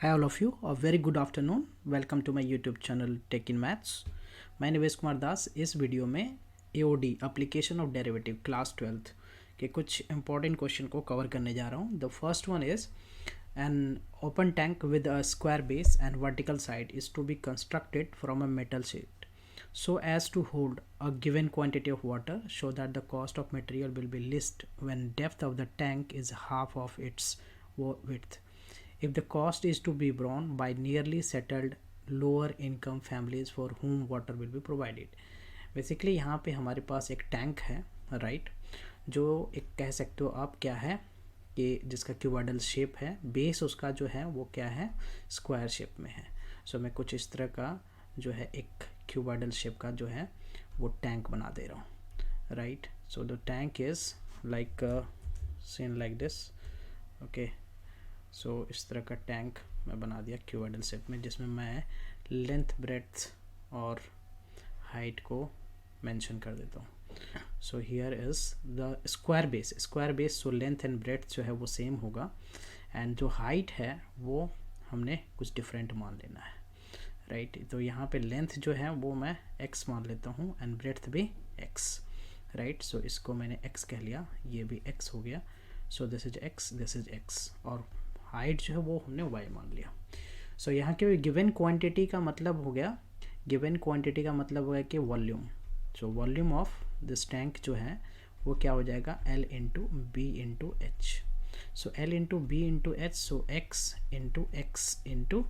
Hi all of you, a very good afternoon. Welcome to my YouTube channel Tech in Maths. मैं निवेश कुमार दास इस video में AOD application of derivative class 12th के कुछ important question को cover करने जा रहा हूँ. The first one is an open tank with a square base and vertical side is to be constructed from a metal sheet so as to hold a given quantity of water so that the cost of material will be least when depth of the tank is half of its width. If the cost is to be borne by nearly settled lower income families for whom water will be provided. Basically यहाँ पे हमारे पास एक tank है right, जो एक कह सकते हो आप क्या है कि जिसका क्यूबॉइडल शेप है, बेस उसका जो है वो क्या है स्क्वायर शेप में है. सो मैं कुछ इस तरह का जो है एक क्यूबॉइडल शेप का जो है वो टैंक बना दे रहा हूँ right. So the tank is like seen like this. Okay, so इस तरह का टैंक मैं बना दिया क्यूबॉइडल शेप में, जिसमें मैं लेंथ ब्रेड्थ और हाइट को मेंशन कर देता हूँ. So here is the square base. So length and breadth जो है वो सेम होगा एंड जो हाइट है वो हमने कुछ डिफरेंट मान लेना है राइट. तो यहाँ पे लेंथ जो है वो मैं x मान लेता हूँ एंड ब्रेड्थ भी x राइट. सो इसको मैंने x कह लिया, ये भी x हो गया. सो दिस इज x और हाइट जो है वो हमने y मान लिया. सो यहाँ के गिवन क्वांटिटी का मतलब हो गया कि volume. So volume of this tank जो है वो क्या हो जाएगा L into B into H. So L into B into H, so x into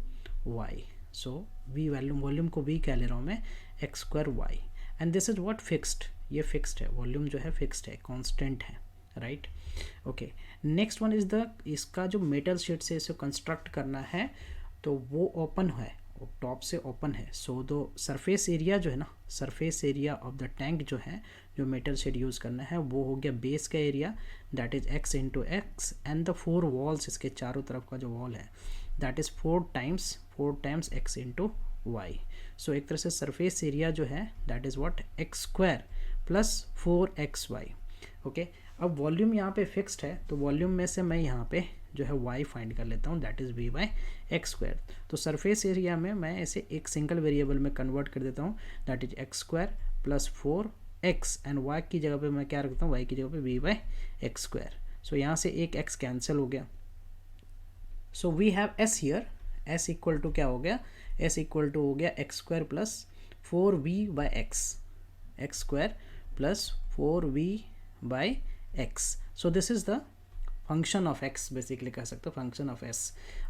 Y. So v volume को v कह ले रहा हूँ मैं, x square y and this is what fixed. ये फिक्स्ड है, वॉल्यूम जो है फिक्स्ड है, कांस्टेंट है right. Okay, next one is the इसका जो मेटल शीट से इसे कंस्ट्रक्ट करना है तो वो ओपन है, टॉप से ओपन है. सो दो सरफेस एरिया जो है ना, surface area of the tank जो है, जो मेटल शीट यूज़ करना है वो हो गया बेस का area, that is x into X and the four walls, इसके चारों तरफ का जो वॉल है that is 4 times x into Y. So एक तरह से सरफेस एरिया जो है that is what x square plus 4xy. Okay, अब वॉल्यूम यहाँ पे फिक्स्ड है तो वॉल्यूम में से मैं यहाँ पे जो है y फाइंड कर लेता हूँ, that is v by x square. तो सरफेस एरिया में मैं इसे एक सिंगल वेरिएबल में कन्वर्ट कर देता हूँ, that is x square plus 4x and y की जगह पे मैं क्या रखता हूँ, y की जगह पे v by x square. So यहाँ से एक x कैंसिल हो गया. So we have s here, s equal to क्या हो गया, s इक्वल टू हो गया x square plus 4v by x square plus 4v by x. So this is the function of x, basically कह सकते हो फंक्शन ऑफ s.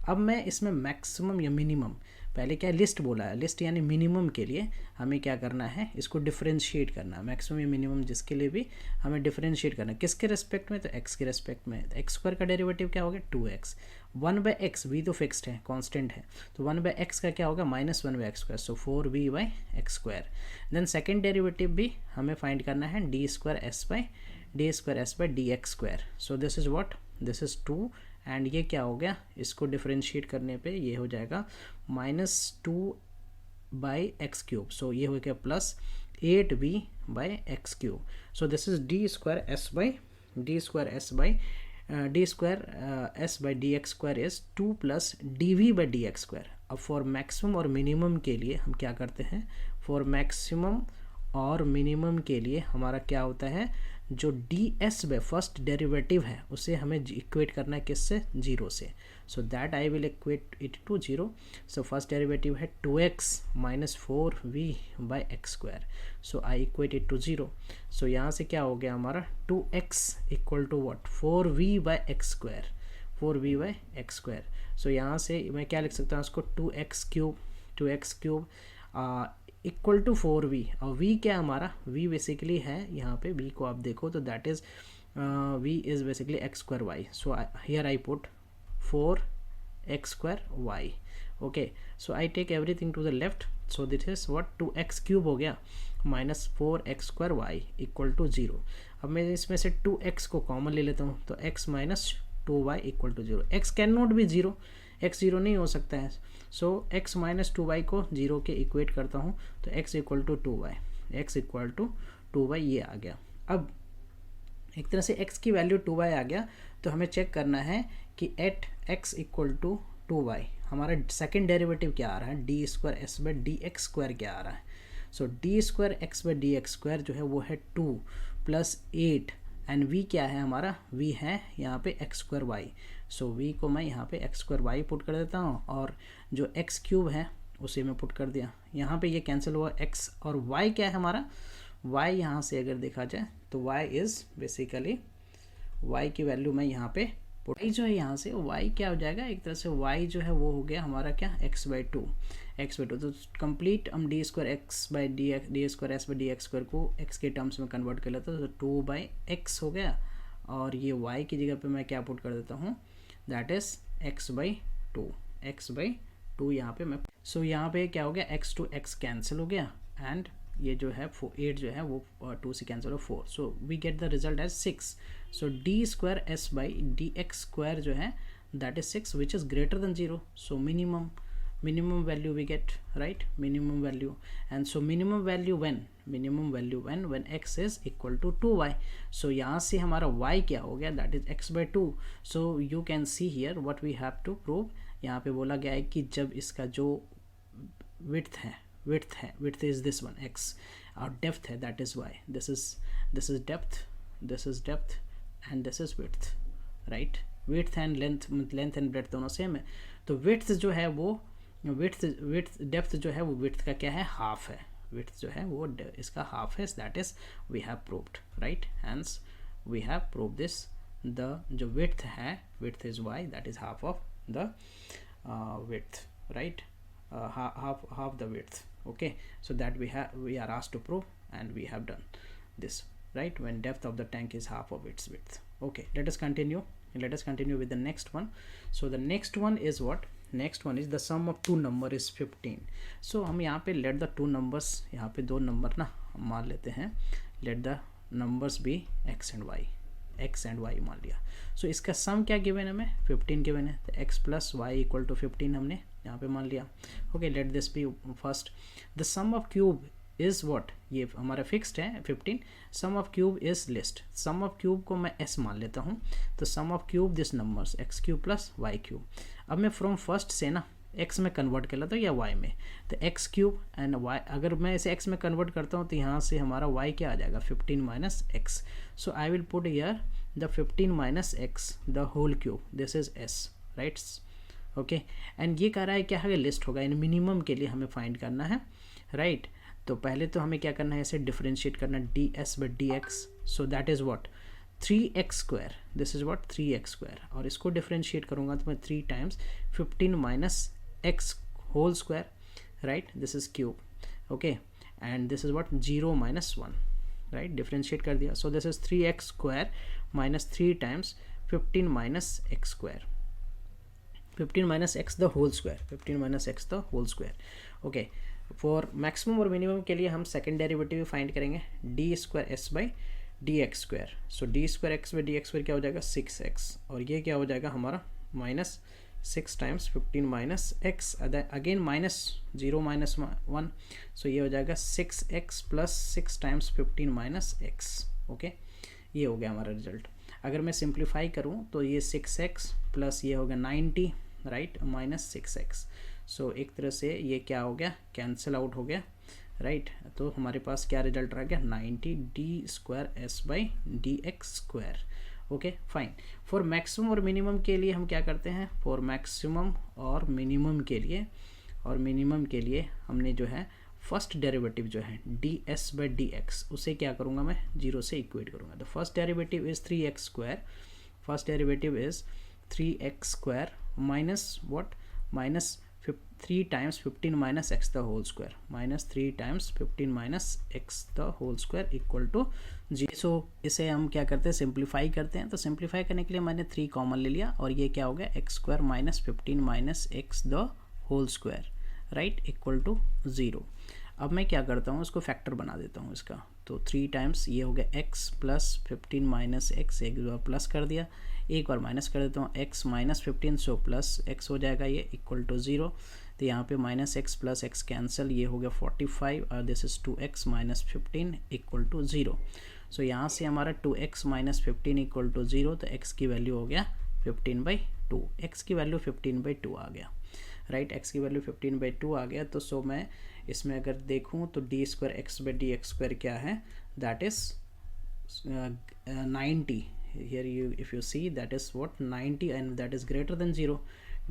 अब मैं इसमें मैक्सिमम या मिनिमम, पहले क्या लिस्ट बोला है, लिस्ट यानी मिनिमम के लिए हमें क्या करना है, इसको डिफरेंशिएट करना है. मैक्सिमम या मिनिमम जिसके लिए भी हमें डिफरेंशिएट करना है, किसके रेस्पेक्ट में, तो x के रेस्पेक्ट में. एक्स स्क्वायर का डेरिवेटिव क्या होगा 2x, 1 बाई एक्स, v तो फिक्स्ड है कांस्टेंट है, तो 1 बाई एक्स का क्या होगा minus 1 by x square, so 4v by x square. Then second derivative भी हमें फाइंड करना है D square S by D x square. So this is what, this is 2 and ये क्या हो गया, इसको डिफरेंशिएट करने पे ये हो जाएगा -2 बाई एक्स क्यूब. सो ये हो गया plus 8v by x cube. So this is d square S by D x square is 2 plus d v by D x square. अब फॉर मैक्सिमम और मिनिमम के लिए हम क्या करते हैं, फॉर मैक्सिमम और मिनिमम के लिए हमारा क्या होता है, जो D S by first derivative है उसे हमें इक्वेट करना है किससे, 0 से. So that I will equate it to 0. So first derivative है 2x minus 4v by x square. So I equate it to 0. So यहाँ से क्या हो गया हमारा 2x equal to what 4v by x square. So यहाँ से मैं क्या लिख सकता हूँ उसको 2x cube equal to 4v. और v क्या हमारा, v बेसिकली है यहाँ पे, v को आप देखो तो that is v is basically x square y. So here I put 4x square y. Okay, so I take everything to the left. So this is what 2x cube हो गया minus 4x square y equal to 0. अब मैं इसमें से 2x को common ले लेता हूँ तो x minus 2y equal to 0. x can not be 0, x 0 नहीं हो सकता है. सो x माइनस 2y को 0 के इक्वेट करता हूँ तो x इक्वल टू 2y ये आ गया. अब एक तरह से x की वैल्यू 2y आ गया तो हमें चेक करना है कि eight x equal to 2y। हमारा सेकेंड डेरिवेटिव क्या आ रहा है, D square S by D x square क्या आ रहा है। So D square x by D x square जो है वो है 2 प्लस 8 एंड वी क्या है हमारा, वी है यहाँ पे x square y. So v को मैं यहाँ पे एक्स स्क्वायर वाई पुट कर देता हूँ और जो एक्स क्यूब है उसे मैं पुट कर दिया। यहाँ पे ये कैंसिल हुआ, एक्स और वाई क्या है हमारा, वाई यहाँ से अगर देखा जाए तो वाई इज़ बेसिकली, वाई की वैल्यू मैं यहाँ पे पुट जो है यहाँ से वाई क्या हो जाएगा, एक तरह से वाई जो है वो हो गया हमारा क्या, एक्स बाई टू। तो कंप्लीट हम D square x by D square S by D x square को एक्स के टर्म्स में कन्वर्ट कर लेते तो 2 बाई एक्स हो गया और ये वाई की जगह पे मैं क्या पुट कर देता हूँ, that is x by two यहाँ पे मैं। सो यहाँ पे क्या हो गया, एक्स टू एक्स कैंसिल हो गया एंड ये जो है 8 जो है वो 2 से कैंसिल हो 4। So we get the result as 6। So D square S by D x square जो है that is 6 which is greater than 0। सो minimum value we get, right, minimum value. And so minimum value when x is equal to 2y. so यहाँ से हमारा y क्या हो गया, that is x by 2. so you can see here what we have to prove. यहाँ पे बोला गया है कि जब इसका जो width is this one x और depth है that is y. this is depth and this is width, right. width and length and breadth दोनों सेम है। तो width जो है वो डेप्थ जो है वो width का क्या है, हाफ है। width जो है वो इसका हाफ है, that is we have proved, right. Hence we have prove this, the जो width है, width is y, that is half of the width, right, half the width. okay, so that we are asked to prove and we have done this, right, when depth of the tank is half of its width. okay, let us continue with the next one. so the next one is what, next one is the sum of two number is 15. so हम यहाँ पे let the two numbers, यहाँ पे दो number ना हम मान लेते हैं, let the numbers be x and y मान लिया। so इसका सम क्या गिवन है, हमें 15 गिवन है, तो x plus Y equal to 15 हमने यहाँ पे मान लिया। Okay, let this be first, the sum of cube is what, ये हमारा फिक्स्ड है 15, sum of cube is least, sum of cube को मैं s मान लेता हूँ, तो sum of cube this numbers x cube plus Y cube. अब मैं फ्रॉम फर्स्ट से ना x में कन्वर्ट कर लेता हूँ या y में, तो x क्यूब एंड y, अगर मैं इसे x में कन्वर्ट करता हूँ तो यहाँ से हमारा y क्या आ जाएगा, 15 minus x. So I will put here the 15 minus x the whole cube, this is s, right. Okay, and ये कह रहा है क्या है, लिस्ट होगा, इन मिनिमम के लिए हमें फाइंड करना है, राइट। तो पहले तो हमें क्या करना है, इसे डिफरेंशिएट करना, d S by D x, so that is what 3x square, this is what 3x square, और इसको डिफरेंशिएट करूँगा तो मैं 3 times 15 minus x whole square, right, this is cube. Okay, and this is what 0 minus 1, right, differentiate कर दिया। So this is 3x square minus 3 times 15 minus x square, 15 minus x the whole square, 15 minus x the whole square. Okay, for maximum और minimum के लिए हम second derivative find करेंगे, d square S by D x square. So D square x by D x square क्या हो जाएगा 6x, और ये क्या हो जाएगा हमारा minus 6 times 15 minus x, again minus 0 minus 1, सो ये हो जाएगा 6x plus 6 times 15 minus x. Okay, ये हो गया हमारा रिजल्ट। अगर मैं सिंप्लीफाई करूँ तो ये 6x प्लस ये हो गया 90, राइट, माइनस 6x। सो एक तरह से ये क्या हो गया, कैंसिल आउट हो गया, राइट। तो हमारे पास क्या रिजल्ट रह गया 90 D square S by D x square. Okay, fine. For maximum और मिनिमम के लिए हम क्या करते हैं, फॉर मैक्सिमम और मिनिमम के लिए हमने जो है फर्स्ट डेरिवेटिव जो है d S by D x, उसे क्या करूँगा मैं 0 से इक्वेट करूँगा। The first derivative is 3x square, first derivative is 3x square minus what, minus 3 times 15 minus x the whole square, minus 3 times 15 minus x the whole square equal to 0। So इसे हम क्या करते हैं, simplify करते हैं। तो simplify करने के लिए मैंने 3 कॉमन ले लिया और ये क्या हो गया x square minus 15 minus x the whole square, right, equal to 0। अब मैं क्या करता हूँ, इसको फैक्टर बना देता हूँ इसका, तो 3 टाइम्स ये हो गया x प्लस 15 माइनस एक्स, एक बार प्लस कर दिया, एक बार माइनस कर देता हूँ x minus 15, so plus x हो जाएगा ये इक्वल टू 0। तो यहाँ पे minus x plus x cancel, ये हो गया 45 और this is 2x minus 15 equal to 0। So यहाँ से हमारा 2x माइनस 15 इक्वल टू 0, तो x की वैल्यू हो गया 15/2। 2, x की वैल्यू 15/2 आ गया, राइट। x की वैल्यू 15/2 आ गया, तो सो मैं इसमें अगर देखूँ तो d²x/dx² क्या है, that is 90. Here if you see, that is what 90, and that is greater than 0.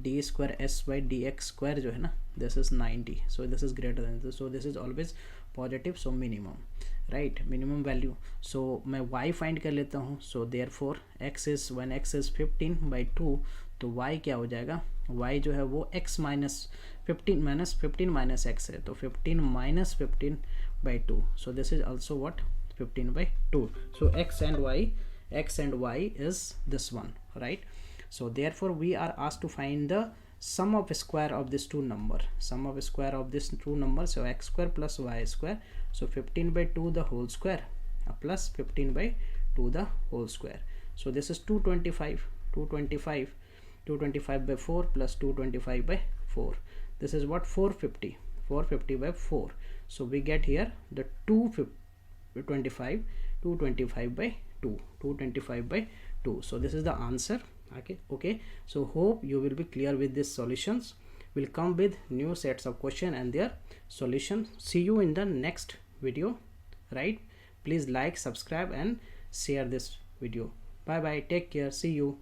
d²s/dx² जो है ना, this is 90, so this is greater than this, so this is always positive, so minimum, right, minimum value. so मैं y find कर लेता हूँ, so therefore x is, when x is 15/2, तो y क्या हो जाएगा, y जो है वो x minus 15 minus x है, तो 15 minus 15/2, so this is also what, 15/2. so x and y is this one, right. so therefore we are asked to find the sum of square of this two number, so x² plus y², so 15/2 the whole square plus 15/2 the whole square. so this is 225 by 4 plus 225 by 4, this is what, 450 by 4. so we get here the 225 by 2. so this is the answer. Okay, so hope you will be clear with these solutions. We'll come with new sets of question and their solution. See you in the next video, right. Please like, subscribe and share this video. Bye bye, take care, see you.